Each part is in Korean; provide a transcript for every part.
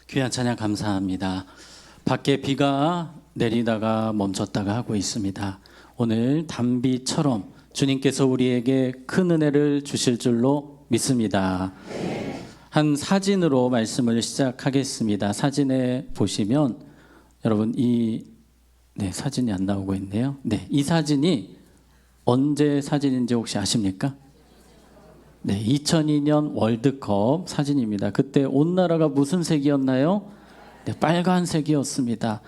귀한 찬양 감사합니다. 밖에 비가 내리다가 멈췄다가 하고 있습니다. 오늘 단비처럼 주님께서 우리에게 큰 은혜를 주실 줄로 믿습니다. 한 사진으로 말씀을 시작하겠습니다. 사진에 보시면 여러분 사진이 안 나오고 있네요. 이 사진이 언제 사진인지 혹시 아십니까? 2002년 월드컵 사진입니다. 그때 온 나라가 무슨 색이었나요? 빨간색이었습니다.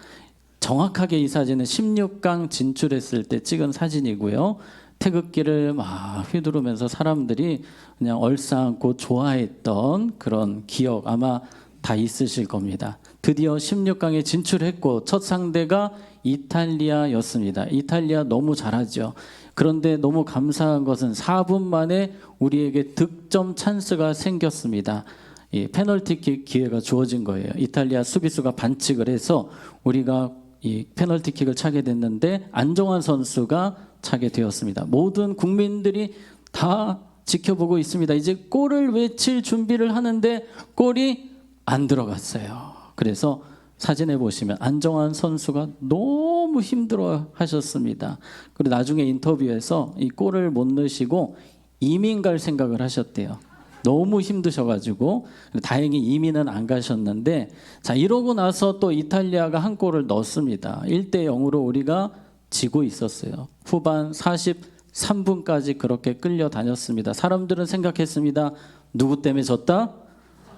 정확하게 이 사진은 16강 진출했을 때 찍은 사진이고요. 태극기를 막 휘두르면서 사람들이 그냥 얼싸안고 좋아했던 그런 기억 아마 다 있으실 겁니다. 드디어 16강에 진출했고 첫 상대가 이탈리아였습니다. 이탈리아 너무 잘하죠. 그런데 너무 감사한 것은 4분 만에 우리에게 득점 찬스가 생겼습니다. 이 페널티킥 기회가 주어진 거예요. 이탈리아 수비수가 반칙을 해서 우리가 이 페널티킥을 차게 됐는데 안정환 선수가 차게 되었습니다. 모든 국민들이 다 지켜보고 있습니다. 이제 골을 외칠 준비를 하는데 골이 안 들어갔어요. 그래서 사진에 보시면 안정환 선수가 너무 힘들어 하셨습니다. 그리고 나중에 인터뷰에서 이 골을 못 넣으시고 이민 갈 생각을 하셨대요. 너무 힘드셔가지고 다행히 이민은 안 가셨는데 자 이러고 나서 또 이탈리아가 한 골을 넣었습니다. 1대0으로 우리가 지고 있었어요. 후반 43분까지 그렇게 끌려다녔습니다. 사람들은 생각했습니다. 누구 때문에 졌다?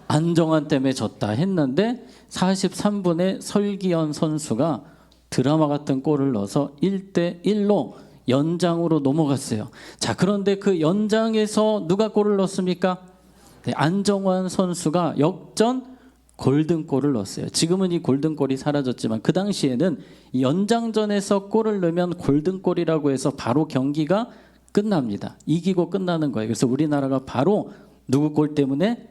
안정환 때문에 졌다 했는데 43분에 설기현 선수가 드라마 같은 골을 넣어서 1대1로 연장으로 넘어갔어요. 자, 그런데 그 연장에서 누가 골을 넣었습니까? 안정환 선수가 역전 골든골을 넣었어요. 지금은 이 골든골이 사라졌지만 그 당시에는 연장전에서 골을 넣으면 골든골이라고 해서 바로 경기가 끝납니다. 이기고 끝나는 거예요. 그래서 우리나라가 바로 누구 골 때문에?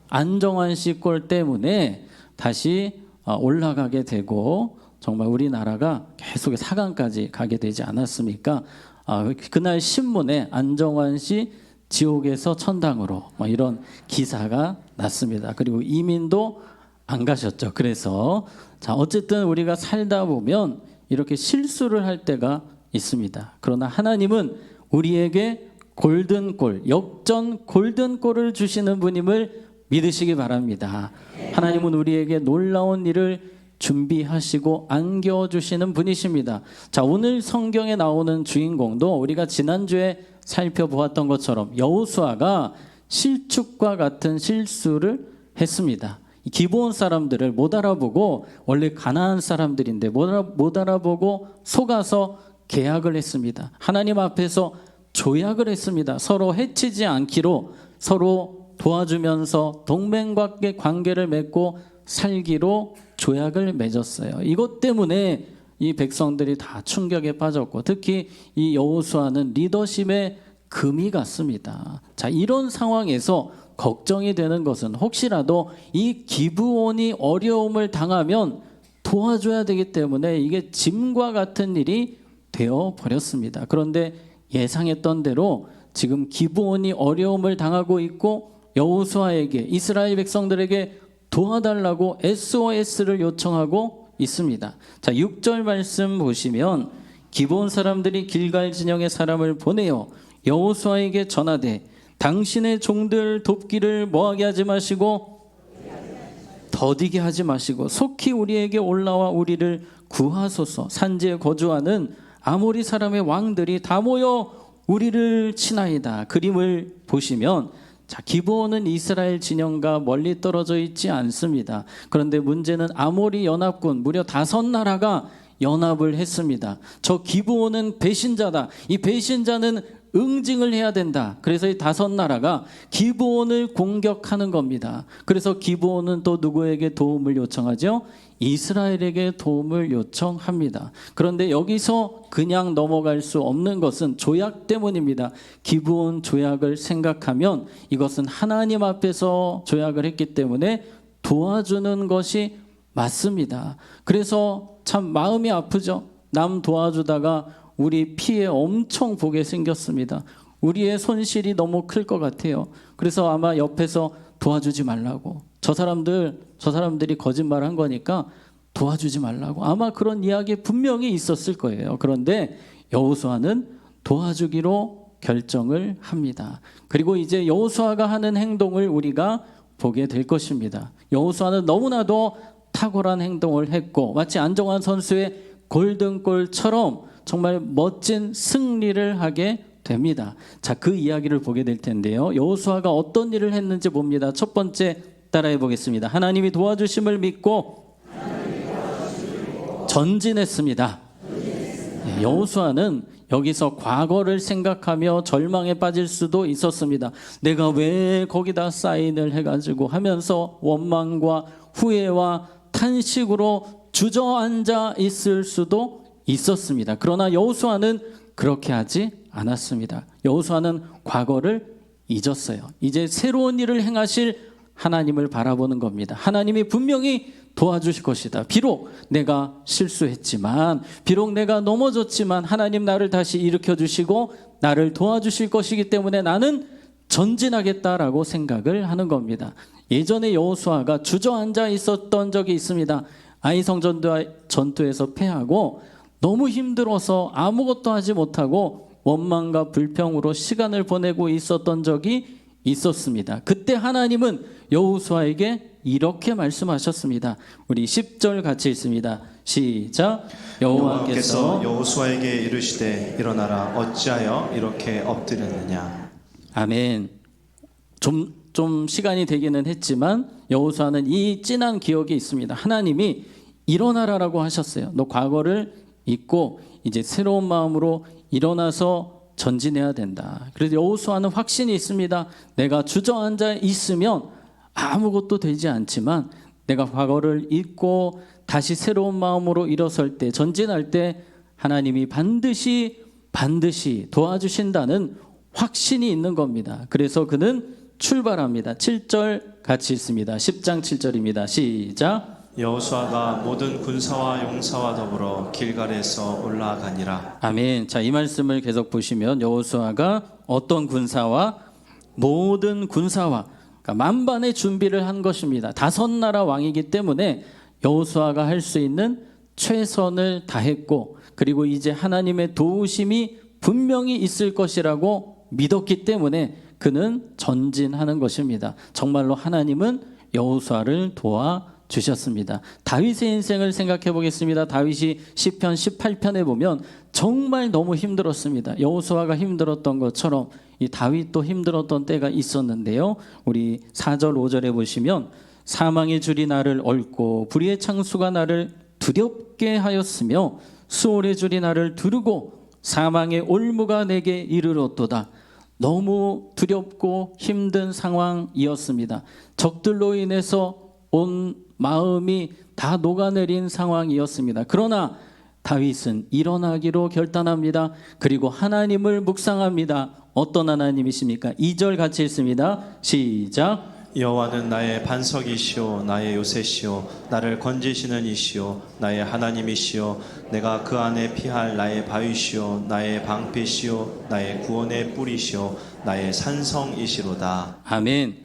안정환 씨 골 때문에 다시 올라가게 되고 정말 우리나라가 계속 4강까지 가게 되지 않았습니까? 그날 신문에 안정환 씨 지옥에서 천당으로 이런 기사가 났습니다. 그리고 이민도 안 가셨죠. 그래서 자 어쨌든 우리가 살다 보면 이렇게 실수를 할 때가 있습니다. 그러나 하나님은 우리에게 골든골, 역전 골든골을 주시는 분임을 믿으시기 바랍니다. 하나님은 우리에게 놀라운 일을 준비하시고 안겨주시는 분이십니다. 자, 오늘 성경에 나오는 주인공도 우리가 지난주에 살펴보았던 것처럼 여호수아가 실축과 같은 실수를 했습니다. 기브온 사람들을 못 알아보고 원래 가나안 사람들인데 못 알아보고 속아서 계약을 했습니다. 하나님 앞에서 조약을 했습니다. 서로 해치지 않기로 서로 도와주면서 동맹과 관계를 맺고 살기로 조약을 맺었어요. 이것 때문에 이 백성들이 다 충격에 빠졌고 특히 이 여호수아는 리더십에 금이 갔습니다. 자, 이런 상황에서 걱정이 되는 것은 혹시라도 이 기브온이 어려움을 당하면 도와줘야 되기 때문에 이게 짐과 같은 일이 되어 버렸습니다. 그런데 예상했던 대로 지금 기브온이 어려움을 당하고 있고 여호수아에게 이스라엘 백성들에게 도와달라고 SOS를 요청하고 있습니다. 자, 6절 말씀 보시면 기브온 사람들이 길갈 진영에 사람을 보내어 여호수아에게 전하되 당신의 종들 돕기를 뭐하게 하지 마시고 더디게 하지 마시고 속히 우리에게 올라와 우리를 구하소서. 산지에 거주하는 아모리 사람의 왕들이 다 모여 우리를 치나이다. 그림을 보시면 자, 기브온은 이스라엘 진영과 멀리 떨어져 있지 않습니다. 그런데 문제는 아모리 연합군 무려 5나라가 연합을 했습니다. 저 기브온은 배신자다. 이 배신자는 응징을 해야 된다. 그래서 이 5나라가 기브온을 공격하는 겁니다. 그래서 기브온은 또 누구에게 도움을 요청하죠? 이스라엘에게 도움을 요청합니다. 그런데 여기서 그냥 넘어갈 수 없는 것은 조약 때문입니다. 기브온 조약을 생각하면 이것은 하나님 앞에서 조약을 했기 때문에 도와주는 것이 맞습니다. 그래서 참 마음이 아프죠. 남 도와주다가 우리 피해 엄청 보게 생겼습니다. 우리의 손실이 너무 클 것 같아요. 그래서 아마 옆에서 도와주지 말라고 저 사람들이 거짓말한 거니까 도와주지 말라고 아마 그런 이야기 분명히 있었을 거예요. 그런데 여호수아는 도와주기로 결정을 합니다. 그리고 이제 여호수아가 하는 행동을 우리가 보게 될 것입니다. 여호수아는 너무나도 탁월한 행동을 했고 마치 안정환 선수의 골든골처럼 정말 멋진 승리를 하게 됩니다. 자, 그 이야기를 보게 될 텐데요. 여호수아가 어떤 일을 했는지 봅니다. 첫 번째 따라해 보겠습니다. 하나님이 도와주심을 믿고 전진했습니다. 여호수아는 여기서 과거를 생각하며 절망에 빠질 수도 있었습니다. 내가 왜 거기다 사인을 해가지고 하면서 원망과 후회와 탄식으로 주저앉아 있을 수도 있었습니다. 그러나 여호수아는 그렇게 하지 않았습니다. 여호수아는 과거를 잊었어요. 이제 새로운 일을 행하실 하나님을 바라보는 겁니다. 하나님이 분명히 도와주실 것이다. 비록 내가 실수했지만, 비록 내가 넘어졌지만 하나님 나를 다시 일으켜 주시고 나를 도와주실 것이기 때문에 나는 전진하겠다라고 생각을 하는 겁니다. 예전에 여호수아가 주저앉아 있었던 적이 있습니다. 아이성 전투에서 패하고 너무 힘들어서 아무것도 하지 못하고 원망과 불평으로 시간을 보내고 있었던 적이 있었습니다. 그때 하나님은 여호수아에게 이렇게 말씀하셨습니다. 우리 10절 같이 읽습니다. 시작. 여호와께서 여호수아에게 이르시되 일어나라 어찌하여 이렇게 엎드렸느냐. 아멘. 좀 시간이 되기는 했지만 여호수아는 이 진한 기억이 있습니다. 하나님이 일어나라라고 하셨어요. 너 과거를 잊고 이제 새로운 마음으로 일어나서 전진해야 된다. 그래서 여호수아는 확신이 있습니다. 내가 주저앉아 있으면 아무것도 되지 않지만 내가 과거를 잊고 다시 새로운 마음으로 일어설 때, 전진할 때 하나님이 반드시 도와주신다는 확신이 있는 겁니다. 그래서 그는 출발합니다. 7절 같이 읽습니다. 10장 7절입니다. 시작. 여호수아가 모든 군사와 용사와 더불어 길갈에서 올라가니라. 아멘. 자, 이 말씀을 계속 보시면 여호수아가 어떤 군사와 모든 군사와 그러니까 만반의 준비를 한 것입니다. 5나라 왕이기 때문에 여호수아가 할 수 있는 최선을 다했고 그리고 이제 하나님의 도우심이 분명히 있을 것이라고 믿었기 때문에 그는 전진하는 것입니다. 정말로 하나님은 여호수아를 도와주셨습니다. 다윗의 인생을 생각해 보겠습니다. 다윗이 시편 18편에 보면 정말 너무 힘들었습니다. 여호수아가 힘들었던 것처럼 이 다윗도 힘들었던 때가 있었는데요. 우리 4절 5절에 보시면 사망의 줄이 나를 얽고 불의의 창수가 나를 두렵게 하였으며 수월의 줄이 나를 두르고 사망의 올무가 내게 이르렀도다. 너무 두렵고 힘든 상황이었습니다. 적들로 인해서 온 마음이 다 녹아내린 상황이었습니다. 그러나 다윗은 일어나기로 결단합니다. 그리고 하나님을 묵상합니다. 어떤 하나님이십니까? 2절 같이 읽습니다. 시작. 여호와는 나의 반석이시오 나의 요새시오 나를 건지시는 이시오 나의 하나님이시오 내가 그 안에 피할 나의 바위시오 나의 방패시오 나의 구원의 뿌리시오 나의 산성이시로다. 아멘.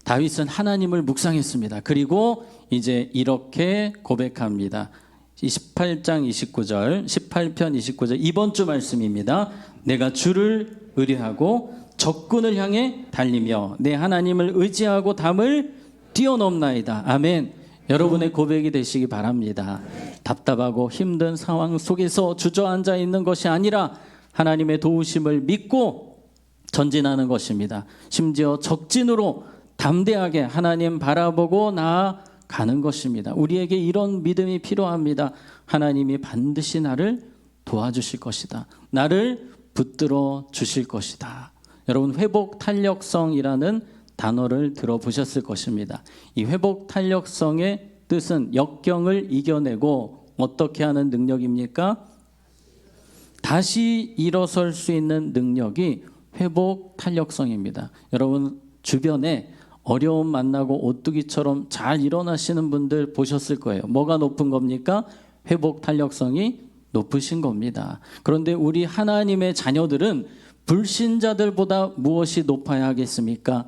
다윗은 하나님을 묵상했습니다. 그리고 이제 이렇게 고백합니다. 18장 29절 18편 29절 이번 주 말씀입니다. 내가 주를 의뢰하고 적군을 향해 달리며 내 하나님을 의지하고 담을 뛰어넘나이다. 아멘. 여러분의 고백이 되시기 바랍니다. 답답하고 힘든 상황 속에서 주저앉아 있는 것이 아니라 하나님의 도우심을 믿고 전진하는 것입니다. 심지어 적진으로 담대하게 하나님 바라보고 나아가는 것입니다. 우리에게 이런 믿음이 필요합니다. 하나님이 반드시 나를 도와주실 것이다. 나를 붙들어 주실 것이다. 여러분 회복 탄력성이라는 단어를 들어보셨을 것입니다. 이 회복 탄력성의 뜻은 역경을 이겨내고 어떻게 하는 능력입니까? 다시 일어설 수 있는 능력이 회복 탄력성입니다. 여러분 주변에 어려움 만나고 오뚜기처럼 잘 일어나시는 분들 보셨을 거예요. 뭐가 높은 겁니까? 회복 탄력성이 높으신 겁니다. 그런데 우리 하나님의 자녀들은 불신자들보다 무엇이 높아야 하겠습니까?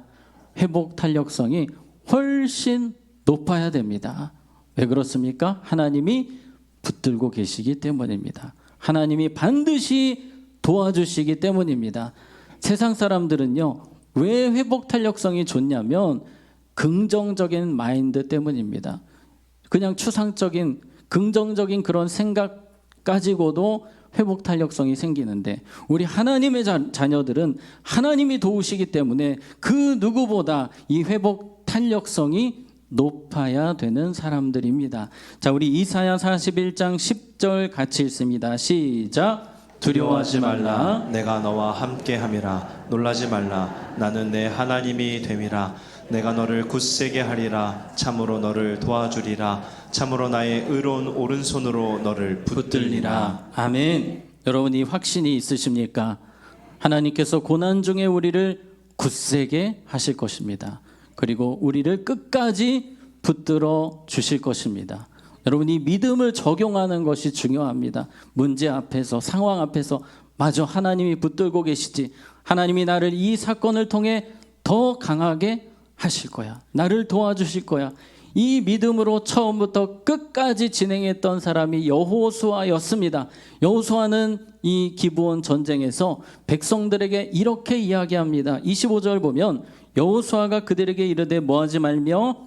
회복 탄력성이 훨씬 높아야 됩니다. 왜 그렇습니까? 하나님이 붙들고 계시기 때문입니다. 하나님이 반드시 도와주시기 때문입니다. 세상 사람들은요, 왜 회복 탄력성이 좋냐면 긍정적인 마인드 때문입니다. 그냥 추상적인 긍정적인 그런 생각 가지고도 회복 탄력성이 생기는데, 우리 하나님의 자녀들은 하나님이 도우시기 때문에 그 누구보다 이 회복 탄력성이 높아야 되는 사람들입니다. 자, 우리 이사야 41장 10절 같이 읽습니다. 시작. 두려워하지 말라. 내가 너와 함께함이라. 놀라지 말라. 나는 내 하나님이 됨이라. 내가 너를 굳세게 하리라. 참으로 너를 도와주리라. 참으로 나의 의로운 오른손으로 너를 붙들리라. 아멘. 여러분, 이 확신이 있으십니까? 하나님께서 고난 중에 우리를 굳세게 하실 것입니다. 그리고 우리를 끝까지 붙들어 주실 것입니다. 여러분, 이 믿음을 적용하는 것이 중요합니다. 문제 앞에서, 상황 앞에서 마저 하나님이 붙들고 계시지, 하나님이 나를 이 사건을 통해 더 강하게 하실 거야, 나를 도와주실 거야, 이 믿음으로 처음부터 끝까지 진행했던 사람이 여호수아였습니다. 여호수아는 이 기브온 전쟁에서 백성들에게 이렇게 이야기합니다. 25절 보면 여호수아가 그들에게 이르되 뭐하지 말며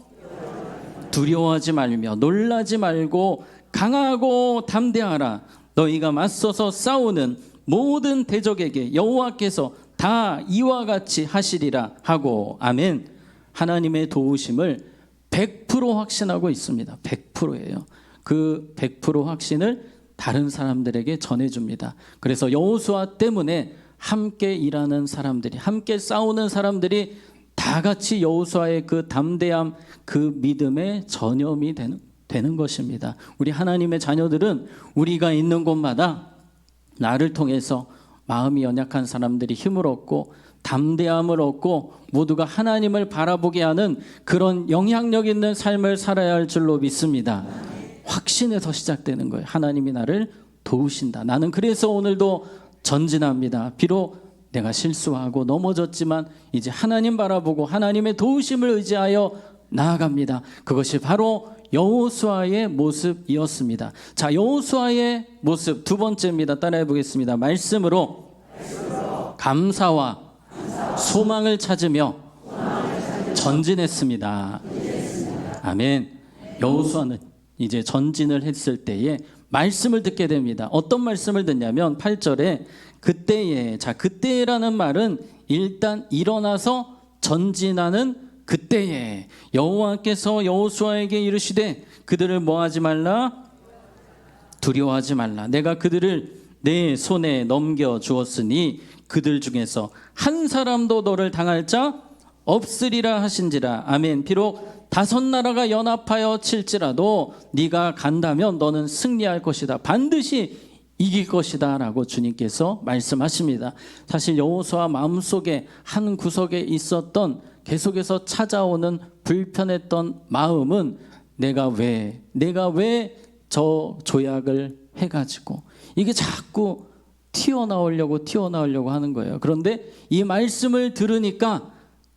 두려워하지 말며 놀라지 말고 강하고 담대하라. 너희가 맞서서 싸우는 모든 대적에게 여호와께서 다 이와 같이 하시리라 하고. 아멘. 하나님의 도우심을 100% 확신하고 있습니다. 100%예요. 그 100% 확신을 다른 사람들에게 전해줍니다. 그래서 여호수아 때문에 함께 일하는 사람들이, 함께 싸우는 사람들이 다 같이 여호수아의 그 담대함, 그 믿음의 전염이 되는 것입니다. 우리 하나님의 자녀들은 우리가 있는 곳마다 나를 통해서 마음이 연약한 사람들이 힘을 얻고 담대함을 얻고 모두가 하나님을 바라보게 하는 그런 영향력 있는 삶을 살아야 할 줄로 믿습니다. 확신에서 시작되는 거예요. 하나님이 나를 도우신다. 나는 그래서 오늘도 전진합니다. 비록 내가 실수하고 넘어졌지만 이제 하나님 바라보고 하나님의 도우심을 의지하여 나아갑니다. 그것이 바로 여호수아의 모습이었습니다. 자, 여호수아의 모습 두 번째입니다. 따라해 보겠습니다. 말씀으로 감사와 소망을 찾으며 전진했습니다. 아멘. 여호수아는 이제 전진을 했을 때에 말씀을 듣게 됩니다. 어떤 말씀을 듣냐면 8절에 그때에, 자, 그때라는 말은 일단 일어나서 전진하는 그때에 여호와께서 여호수아에게 이르시되 그들을 뭐하지 말라? 두려워하지 말라. 내가 그들을 내 손에 넘겨 주었으니 그들 중에서 한 사람도 너를 당할 자 없으리라 하신지라. 아멘. 비록 5나라가 연합하여 칠지라도 네가 간다면 너는 승리할 것이다. 반드시 이길 것이다 라고 주님께서 말씀하십니다. 사실 여호수아 마음속에 한 구석에 있었던 계속해서 찾아오는 불편했던 마음은 내가 왜 저 조약을 해가지고 이게 자꾸 튀어나오려고 하는 거예요. 그런데 이 말씀을 들으니까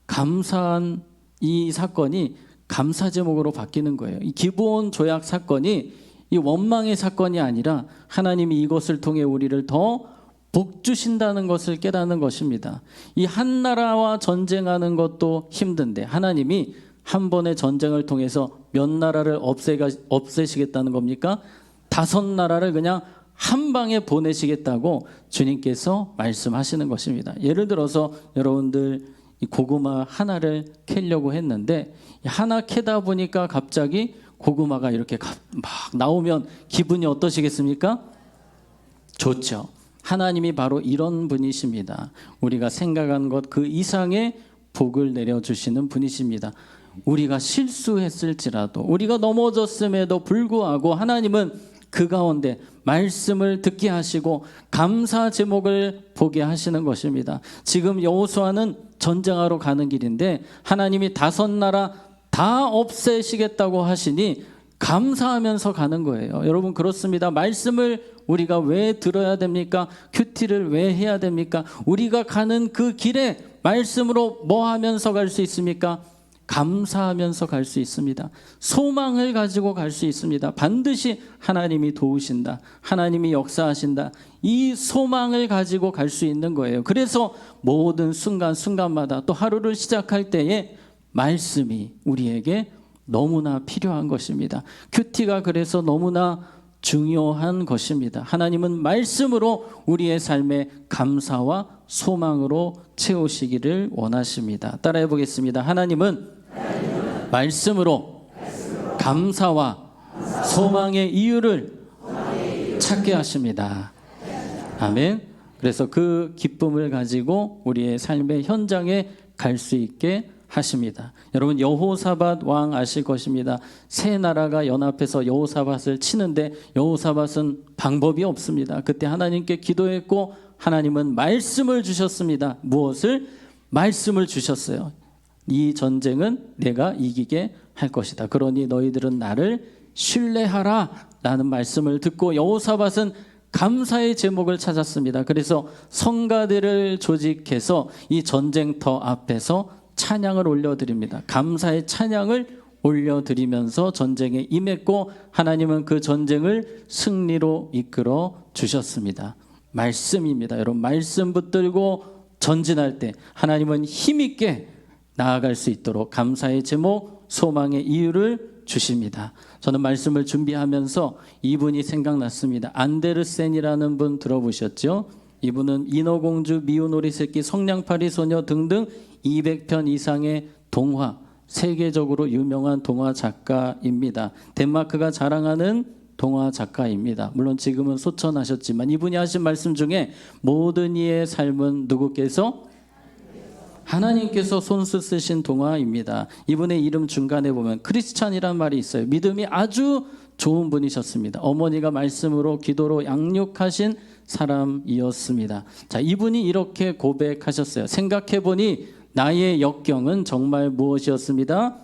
감사한 이 사건이 감사 제목으로 바뀌는 거예요. 이 기브온 조약 사건이 이 원망의 사건이 아니라 하나님이 이것을 통해 우리를 더 복 주신다는 것을 깨닫는 것입니다. 이 한 나라와 전쟁하는 것도 힘든데 하나님이 한 번의 전쟁을 통해서 몇 나라를 없애시겠다는 겁니까? 5나라를 그냥 한 방에 보내시겠다고 주님께서 말씀하시는 것입니다. 예를 들어서 여러분들 이 고구마 하나를 캐려고 했는데 하나 캐다 보니까 갑자기 고구마가 이렇게 막 나오면 기분이 어떠시겠습니까? 좋죠. 하나님이 바로 이런 분이십니다. 우리가 생각한 것 그 이상의 복을 내려주시는 분이십니다. 우리가 실수했을지라도 우리가 넘어졌음에도 불구하고 하나님은 그 가운데 말씀을 듣게 하시고 감사 제목을 보게 하시는 것입니다. 지금 여호수아는 전쟁하러 가는 길인데 하나님이 5나라 다 없애시겠다고 하시니 감사하면서 가는 거예요. 여러분 그렇습니다. 말씀을 우리가 왜 들어야 됩니까? 큐티를 왜 해야 됩니까? 우리가 가는 그 길에 말씀으로 뭐 하면서 갈 수 있습니까? 감사하면서 갈 수 있습니다. 소망을 가지고 갈 수 있습니다. 반드시 하나님이 도우신다. 하나님이 역사하신다. 이 소망을 가지고 갈 수 있는 거예요. 그래서 모든 순간순간마다 또 하루를 시작할 때에 말씀이 우리에게 너무나 필요한 것입니다. 큐티가 그래서 너무나 중요한 것입니다. 하나님은 말씀으로 우리의 삶에 감사와 소망으로 채우시기를 원하십니다. 따라해 보겠습니다. 하나님은 말씀으로 감사와 소망의 이유를 찾게 하십니다. 아멘. 그래서 그 기쁨을 가지고 우리의 삶의 현장에 갈 수 있게 하십니다. 여러분 여호사밧 왕 아실 것입니다. 세 나라가 연합해서 여호사밧을 치는데 여호사밧은 방법이 없습니다. 그때 하나님께 기도했고 하나님은 말씀을 주셨습니다. 무엇을? 말씀을 주셨어요. 이 전쟁은 내가 이기게 할 것이다. 그러니 너희들은 나를 신뢰하라 라는 말씀을 듣고 여호사밧은 감사의 제목을 찾았습니다. 그래서 성가대를 조직해서 이 전쟁터 앞에서 찬양을 올려드립니다. 감사의 찬양을 올려드리면서 전쟁에 임했고 하나님은 그 전쟁을 승리로 이끌어 주셨습니다. 말씀입니다. 여러분 말씀 붙들고 전진할 때 하나님은 힘있게 나아갈 수 있도록 감사의 제목, 소망의 이유를 주십니다. 저는 말씀을 준비하면서 이분이 생각났습니다. 안데르센이라는 분 들어보셨죠? 이분은 인어공주, 미운오리 새끼, 성냥팔이 소녀 등등 200편 이상의 동화, 세계적으로 유명한 동화 작가입니다. 덴마크가 자랑하는 동화 작가입니다. 물론 지금은 소천하셨지만 이분이 하신 말씀 중에 모든 이의 삶은 누구께서? 하나님께서 손수 쓰신 동화입니다. 이분의 이름 중간에 보면 크리스찬이란 말이 있어요. 믿음이 아주 좋은 분이셨습니다. 어머니가 말씀으로 기도로 양육하신 사람이었습니다. 자, 이분이 이렇게 고백하셨어요. 생각해보니 나의 역경은 정말 무엇이었습니다?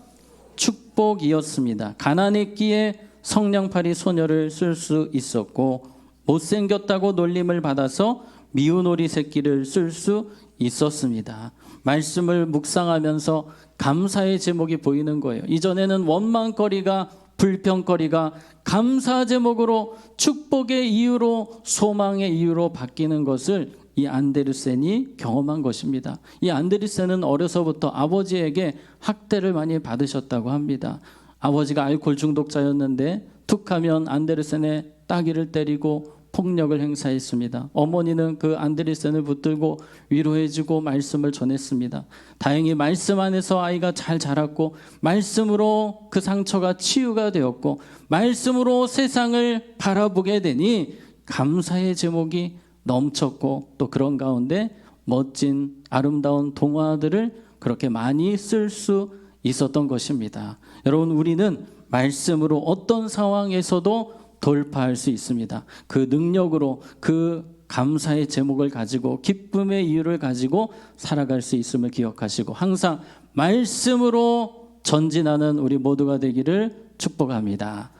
축복이었습니다. 가난했기에 성냥팔이 소녀를 쓸 수 있었고 못생겼다고 놀림을 받아서 미운오리 새끼를 쓸 수 있었습니다. 말씀을 묵상하면서 감사의 제목이 보이는 거예요. 이전에는 원망거리가, 불평거리가 감사 제목으로, 축복의 이유로, 소망의 이유로 바뀌는 것을 이 안데르센이 경험한 것입니다. 이 안데르센은 어려서부터 아버지에게 학대를 많이 받으셨다고 합니다. 아버지가 알코올 중독자였는데 툭하면 안데르센의 따귀를 때리고 폭력을 행사했습니다. 어머니는 그 안데르센을 붙들고 위로해주고 말씀을 전했습니다. 다행히 말씀 안에서 아이가 잘 자랐고 말씀으로 그 상처가 치유가 되었고 말씀으로 세상을 바라보게 되니 감사의 제목이 넘쳤고 또 그런 가운데 멋진 아름다운 동화들을 그렇게 많이 쓸 수 있었던 것입니다. 여러분 우리는 말씀으로 어떤 상황에서도 돌파할 수 있습니다. 그 능력으로 그 감사의 제목을 가지고 기쁨의 이유를 가지고 살아갈 수 있음을 기억하시고 항상 말씀으로 전진하는 우리 모두가 되기를 축복합니다.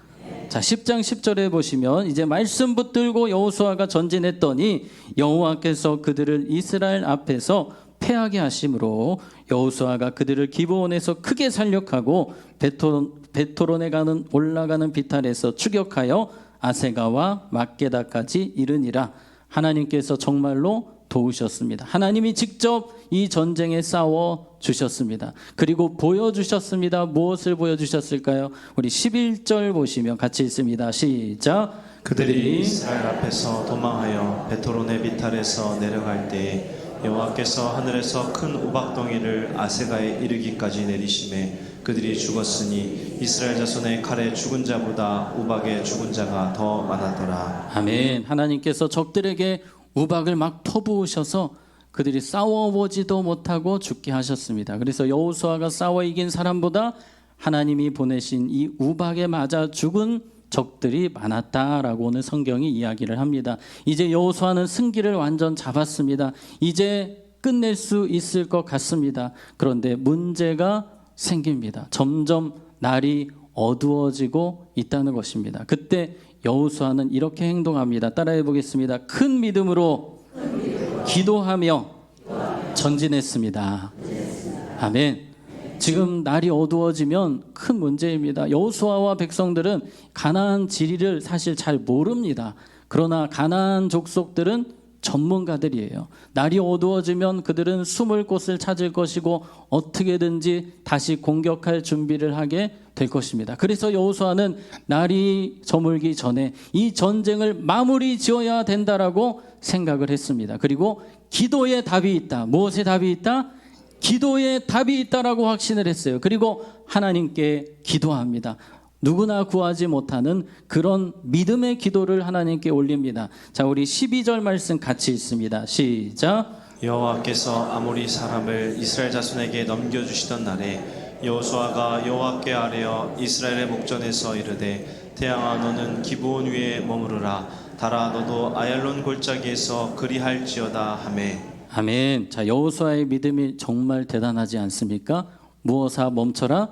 자, 10장 10절에 보시면 이제 말씀 붙들고 여호수아가 전진했더니 여호와께서 그들을 이스라엘 앞에서 패하게 하심으로 여호수아가 그들을 기브온에서 크게 살력하고 베토론에 가는 올라가는 비탈에서 추격하여 아세가와 막게다까지 이르니라. 하나님께서 정말로 도우셨습니다. 하나님이 직접 이 전쟁에 싸워 주셨습니다. 그리고 보여주셨습니다. 무엇을 보여주셨을까요? 우리 11절 보시면 같이 읽습니다. 시작. 그들이 이스라엘 앞에서 도망하여 베토론의 비탈에서 내려갈 때에 여호와께서 하늘에서 큰 우박덩이를 아세가에 이르기까지 내리심에 그들이 죽었으니 이스라엘 자손의 칼에 죽은 자보다 우박에 죽은 자가 더 많았더라. 아멘. 하나님께서 적들에게 우박을 막 퍼부으셔서 그들이 싸워보지도 못하고 죽게 하셨습니다. 그래서 여호수아가 싸워 이긴 사람보다 하나님이 보내신 이 우박에 맞아 죽은 적들이 많았다라고 오늘 성경이 이야기를 합니다. 이제 여호수아는 승기를 완전 잡았습니다. 이제 끝낼 수 있을 것 같습니다. 그런데 문제가 생깁니다. 점점 날이 어두워지고 있다는 것입니다. 그때 여호수아는 이렇게 행동합니다. 따라해 보겠습니다. 큰 믿음으로 기도하며 전진했습니다. 아멘. 지금 날이 어두워지면 큰 문제입니다. 여호수아와 백성들은 가나안 지리를 사실 잘 모릅니다. 그러나 가나안 족속들은 전문가들이에요. 날이 어두워지면 그들은 숨을 곳을 찾을 것이고 어떻게든지 다시 공격할 준비를 하게 될 것입니다. 그래서 여호수아는 날이 저물기 전에 이 전쟁을 마무리 지어야 된다라고 생각을 했습니다. 그리고 기도에 답이 있다. 무엇에 답이 있다? 기도에 답이 있다라고 확신을 했어요. 그리고 하나님께 기도합니다. 누구나 구하지 못하는 그런 믿음의 기도를 하나님께 올립니다. 자, 우리 12절 말씀 같이 읽습니다. 시작. 여호와께서 아모리 사람을 이스라엘 자손에게 넘겨주시던 날에 여호수아가 여호와께 아뢰어 이스라엘의 목전에서 이르되 태양아 너는 기브온 위에 머무르라 달아 너도 아얄론 골짜기에서 그리할지어다 하매. 아멘. 자, 여호수아의 믿음이 정말 대단하지 않습니까? 무엇아 멈춰라?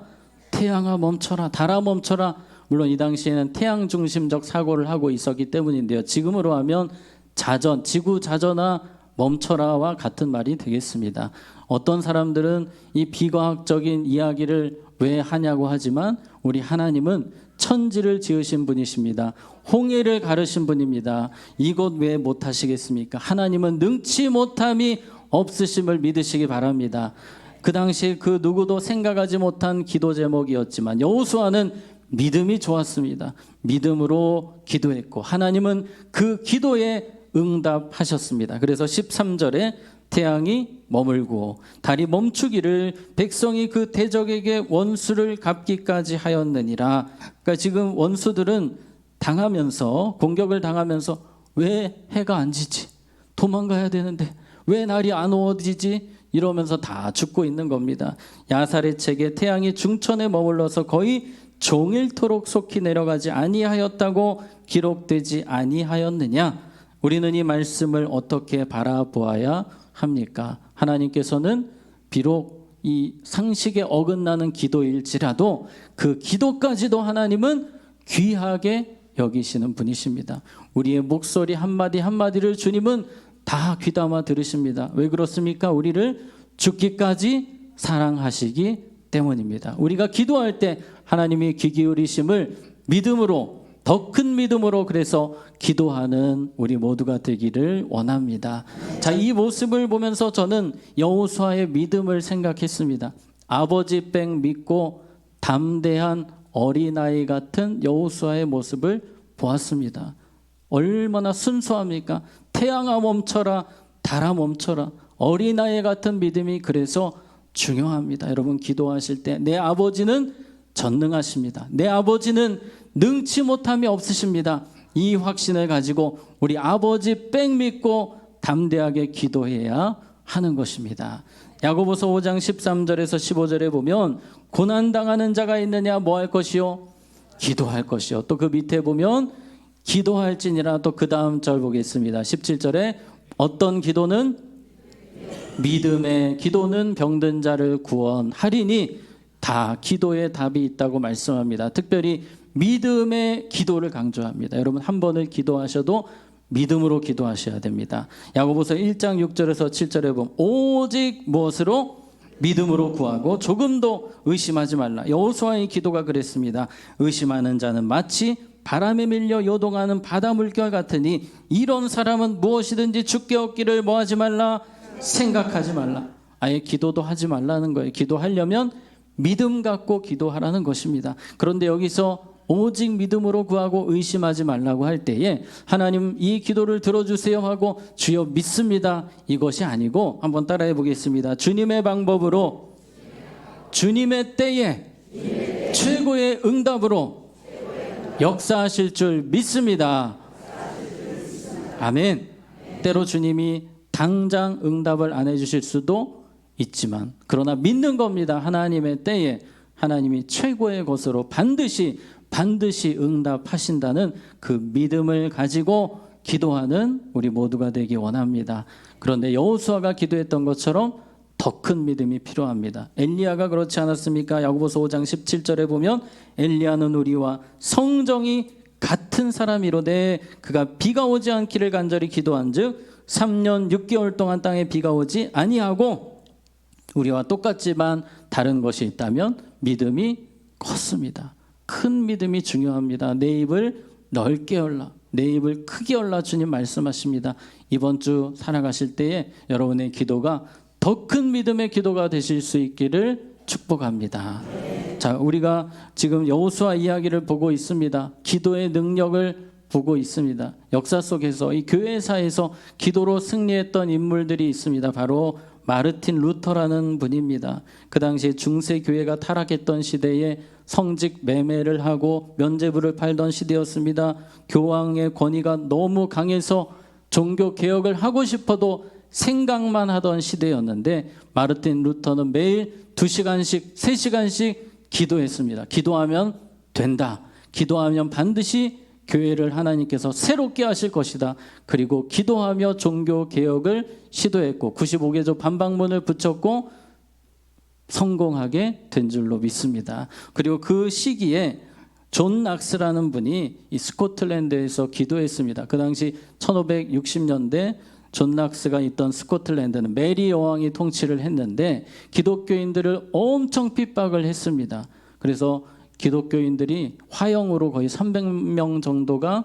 태양아 멈춰라, 달아 멈춰라. 물론 이 당시에는 태양 중심적 사고를 하고 있었기 때문인데요. 지금으로 하면 자전, 지구 자전아 멈춰라와 같은 말이 되겠습니다. 어떤 사람들은 이 비과학적인 이야기를 왜 하냐고 하지만 우리 하나님은 천지를 지으신 분이십니다. 홍해를 가르신 분입니다. 이것 왜 못하시겠습니까? 하나님은 능치 못함이 없으심을 믿으시기 바랍니다. 그 당시 그 누구도 생각하지 못한 기도 제목이었지만 여호수아는 믿음이 좋았습니다. 믿음으로 기도했고 하나님은 그 기도에 응답하셨습니다. 그래서 13절에 태양이 머물고 달이 멈추기를 백성이 그 대적에게 원수를 갚기까지 하였느니라. 그러니까 지금 원수들은 당하면서 공격을 당하면서 왜 해가 안 지지? 도망가야 되는데 왜 날이 안 어두워지지? 이러면서 다 죽고 있는 겁니다. 야살의 책에 태양이 중천에 머물러서 거의 종일토록 속히 내려가지 아니하였다고 기록되지 아니하였느냐? 우리는 이 말씀을 어떻게 바라보아야 합니까? 하나님께서는 비록 이 상식에 어긋나는 기도일지라도 그 기도까지도 하나님은 귀하게 여기시는 분이십니다. 우리의 목소리 한마디 한마디를 주님은 다 귀담아 들으십니다. 왜 그렇습니까? 우리를 죽기까지 사랑하시기 때문입니다. 우리가 기도할 때 하나님이 귀 기울이심을 믿음으로, 더 큰 믿음으로 그래서 기도하는 우리 모두가 되기를 원합니다. 자, 이 모습을 보면서 저는 여호수아의 믿음을 생각했습니다. 아버지 백 믿고 담대한 어린아이 같은 여호수아의 모습을 보았습니다. 얼마나 순수합니까? 태양아 멈춰라, 달아 멈춰라. 어린아이 같은 믿음이 그래서 중요합니다. 여러분 기도하실 때 내 아버지는 전능하십니다. 내 아버지는 능치 못함이 없으십니다. 이 확신을 가지고 우리 아버지 백 믿고 담대하게 기도해야 하는 것입니다. 야고보서 5장 13절에서 15절에 보면 고난당하는 자가 있느냐 뭐 할 것이요? 기도할 것이요. 또 그 밑에 보면 기도할지니라. 또 그 다음 절 보겠습니다. 17절에 어떤 기도는 믿음의 기도는 병든 자를 구원하리니 다 기도에 답이 있다고 말씀합니다. 특별히 믿음의 기도를 강조합니다. 여러분 한 번을 기도하셔도 믿음으로 기도하셔야 됩니다. 야고보서 1장 6절에서 7절에 보면 오직 무엇으로? 믿음으로 구하고 조금도 의심하지 말라. 여호수아의 기도가 그랬습니다. 의심하는 자는 마치 바람에 밀려 요동하는 바다 물결 같으니 이런 사람은 무엇이든지 죽게 얻기를 뭐하지 말라? 생각하지 말라. 아예 기도도 하지 말라는 거예요. 기도하려면 믿음 갖고 기도하라는 것입니다. 그런데 여기서 오직 믿음으로 구하고 의심하지 말라고 할 때에 하나님 이 기도를 들어주세요 하고 주여 믿습니다 이것이 아니고 한번 따라해 보겠습니다. 주님의 방법으로 주님의 때에 최고의 응답으로 역사하실 줄 믿습니다. 아멘. 때로 주님이 당장 응답을 안 해주실 수도 있지만 그러나 믿는 겁니다. 하나님의 때에 하나님이 최고의 것으로 반드시 응답하신다는 그 믿음을 가지고 기도하는 우리 모두가 되기 원합니다. 그런데 여호수아가 기도했던 것처럼 더 큰 믿음이 필요합니다. 엘리야가 그렇지 않았습니까? 야고보서 5장 17절에 보면 엘리야는 우리와 성정이 같은 사람이로되 그가 비가 오지 않기를 간절히 기도한즉 3년 6개월 동안 땅에 비가 오지 아니하고 우리와 똑같지만 다른 것이 있다면 믿음이 컸습니다. 큰 믿음이 중요합니다. 내 입을 넓게 열라, 내 입을 크게 열라 주님 말씀하십니다. 이번 주 살아가실 때에 여러분의 기도가 더 큰 믿음의 기도가 되실 수 있기를 축복합니다. 자, 우리가 지금 여호수아 이야기를 보고 있습니다. 기도의 능력을 보고 있습니다. 역사 속에서 이 교회사에서 기도로 승리했던 인물들이 있습니다. 바로 마르틴 루터라는 분입니다. 그 당시에 중세 교회가 타락했던 시대에 성직 매매를 하고 면죄부를 팔던 시대였습니다. 교황의 권위가 너무 강해서 종교 개혁을 하고 싶어도 생각만 하던 시대였는데 마르틴 루터는 매일 2시간씩 3시간씩 기도했습니다. 기도하면 된다. 기도하면 반드시 교회를 하나님께서 새롭게 하실 것이다. 그리고 기도하며 종교 개혁을 시도했고 95개조 반박문을 붙였고 성공하게 된 줄로 믿습니다. 그리고 그 시기에 존 낙스라는 분이 이 스코틀랜드에서 기도했습니다. 그 당시 1560년대 존 낙스가 있던 스코틀랜드는 메리 여왕이 통치를 했는데 기독교인들을 엄청 핍박을 했습니다. 그래서 기독교인들이 화형으로 거의 300명 정도가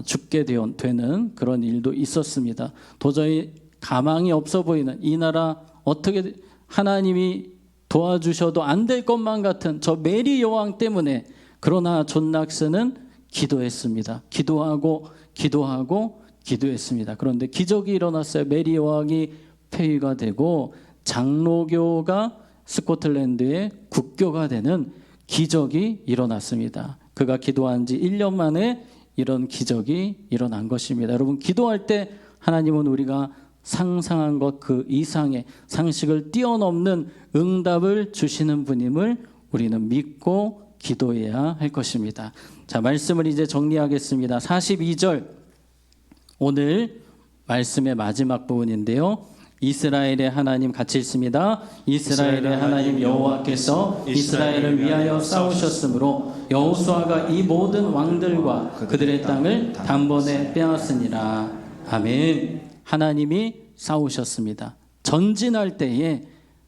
죽게 되는 그런 일도 있었습니다. 도저히 가망이 없어 보이는 이 나라 어떻게 하나님이 도와주셔도 안 될 것만 같은 저 메리 여왕 때문에 그러나 존 낙스는 기도했습니다. 기도했습니다. 그런데 기적이 일어났어요. 메리 여왕이 폐위가 되고 장로교가 스코틀랜드의 국교가 되는 기적이 일어났습니다. 그가 기도한 지 1년 만에 이런 기적이 일어난 것입니다. 여러분, 기도할 때 하나님은 우리가 상상한 것 그 이상의 상식을 뛰어넘는 응답을 주시는 분임을 우리는 믿고 기도해야 할 것입니다. 자, 말씀을 이제 정리하겠습니다. 42절 오늘 말씀의 마지막 부분인데요. 이스라엘의 하나님 같이 읽습니다. 이스라엘의 하나님 여호와께서 이스라엘을 위하여 싸우셨으므로 여호수아가 이 모든 왕들과 그들의 땅을 단번에 빼앗으니라. 아멘. 하나님이 싸우셨습니다. 전진할 때에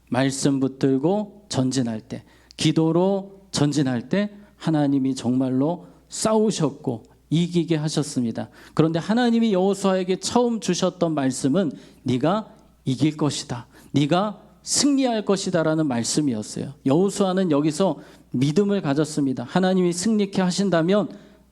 말씀 붙들고 전진할 때, 기도로 전진할 때 하나님이 정말로 싸우셨고 이기게 하셨습니다. 그런데 하나님이 여호수아에게 처음 주셨던 말씀은 네가 이길 것이다, 네가 승리할 것이다 라는 말씀이었어요. 여호수아는 여기서 믿음을 가졌습니다. 하나님이 승리케 하신다면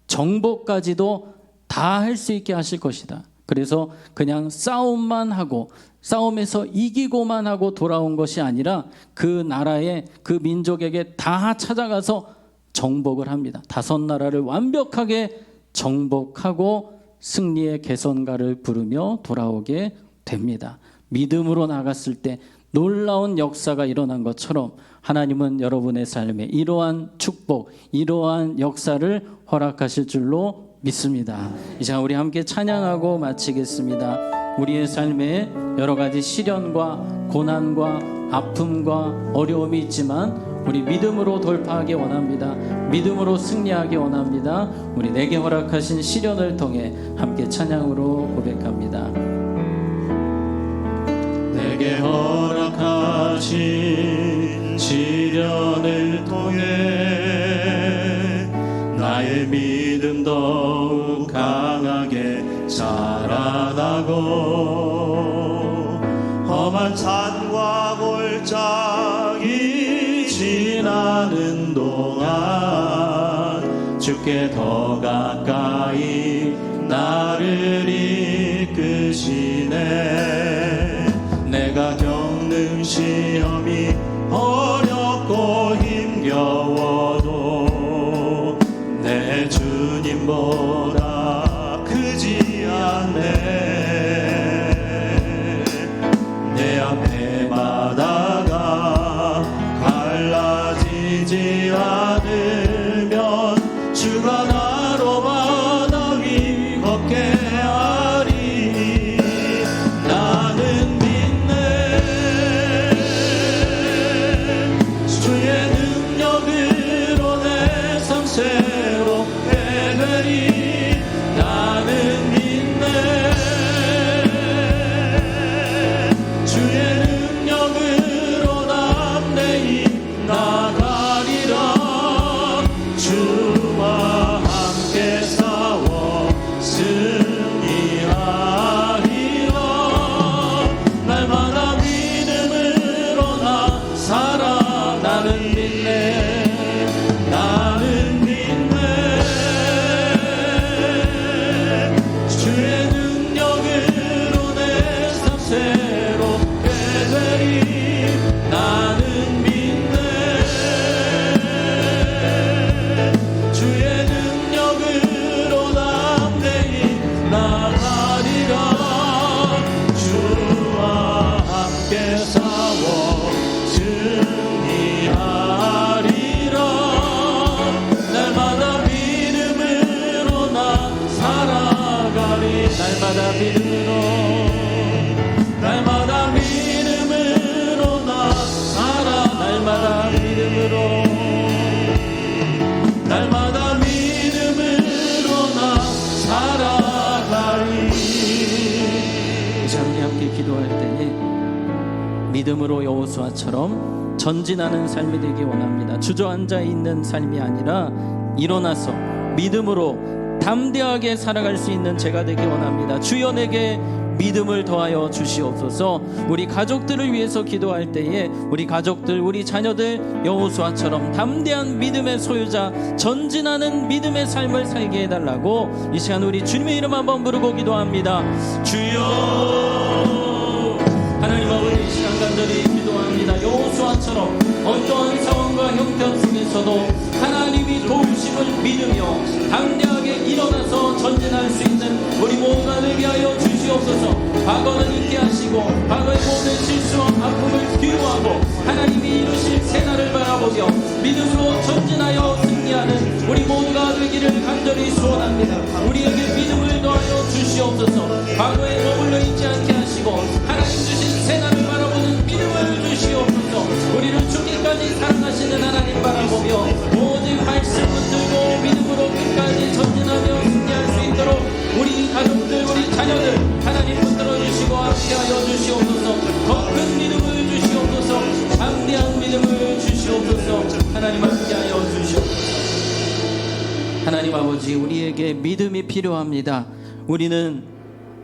정복까지도 다 할 수 있게 하실 것이다. 그래서 그냥 싸움만 하고 싸움에서 이기고만 하고 돌아온 것이 아니라 그 나라에 그 민족에게 다 찾아가서 정복을 합니다. 5나라를 완벽하게 정복하고 승리의 개선가를 부르며 돌아오게 됩니다. 믿음으로 나갔을 때 놀라운 역사가 일어난 것처럼 하나님은 여러분의 삶에 이러한 축복, 이러한 역사를 허락하실 줄로 믿습니다. 이 시간 우리 함께 찬양하고 마치겠습니다. 우리의 삶에 여러 가지 시련과 고난과 아픔과 어려움이 있지만 우리 믿음으로 돌파하기 원합니다. 믿음으로 승리하기 원합니다. 우리 내게 허락하신 시련을 통해 함께 찬양으로 고백합니다. 내게 허락하신 시련을 통해 나의 믿음 더욱 강하게 자라나고 험한 산과 골짜기 지나는 동안 주께 더 가까이 나를 이끄시네. 내가 겪는 시험이 어렵고 힘겨워도 내 주님보다 크지 않네. 내 앞에 바다가 갈라지지 않으면 주가 나로 바다 위 걷게 하리. 나는 믿네. 주의 능력으로 내 삶 새롭게 되리. 나는 믿네. 주의 능력으로 날마다 믿음으로 날마다 믿음으로 나 살아 날마다 믿음으로 날마다 믿음으로 나 살아가리. 자, 우리 함께 기도할 때에 믿음으로 여호수아처럼 전진하는 삶이 되기 원합니다. 주저앉아 있는 삶이 아니라 일어나서 믿음으로 담대하게 살아갈 수 있는 제가 되기 원합니다. 주여 내게 믿음을 더하여 주시옵소서. 우리 가족들을 위해서 기도할 때에 우리 가족들, 우리 자녀들 여호수아처럼 담대한 믿음의 소유자, 전진하는 믿음의 삶을 살게 해달라고 이 시간 우리 주님의 이름 한번 부르고 기도합니다. 주여, 하나님 아버지, 이 시간 간절히 기도합니다. 여호수아처럼 어떠한 상황과 형편 속에서도 하나님이 도우심을 믿으며 담대하게 일어나서 전진할 수 있는 우리 모두가 되게 하여 주시옵소서. 과거는 잊게 하시고 과거의 모든 실수와 아픔을 뒤로하고 하나님이 이루실 새날을 바라보며 믿음으로 전진하여 승리하는 우리 모두가 되기를 간절히 소원합니다. 우리에게 믿음을 더하여 주시옵소서. 과거에 머물러 있지 않게 하시고 하나님 주신 새날을 바라보는 믿음을 주시옵소서. 우리를 죽기까지 사랑하시는 하나님 바라보며 오직 말씀 붙들고 믿음으로 끝까지 전진하며 승리할 수 있도록 우리 가족들, 우리 자녀들 하나님 붙들어 주시고 함께하여 주시옵소서. 더 큰 믿음을 주시옵소서. 담대한 믿음을 주시옵소서. 하나님 함께하여 주시옵소서. 하나님 아버지, 우리에게 믿음이 필요합니다. 우리는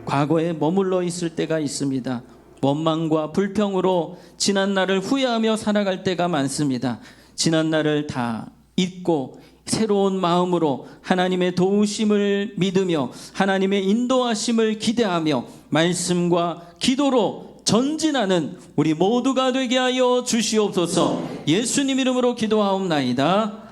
과거에 머물러 있을 때가 있습니다. 원망과 불평으로 지난 날을 후회하며 살아갈 때가 많습니다. 지난 날을 다 잊고 새로운 마음으로 하나님의 도우심을 믿으며 하나님의 인도하심을 기대하며 말씀과 기도로 전진하는 우리 모두가 되게 하여 주시옵소서. 예수님 이름으로 기도하옵나이다.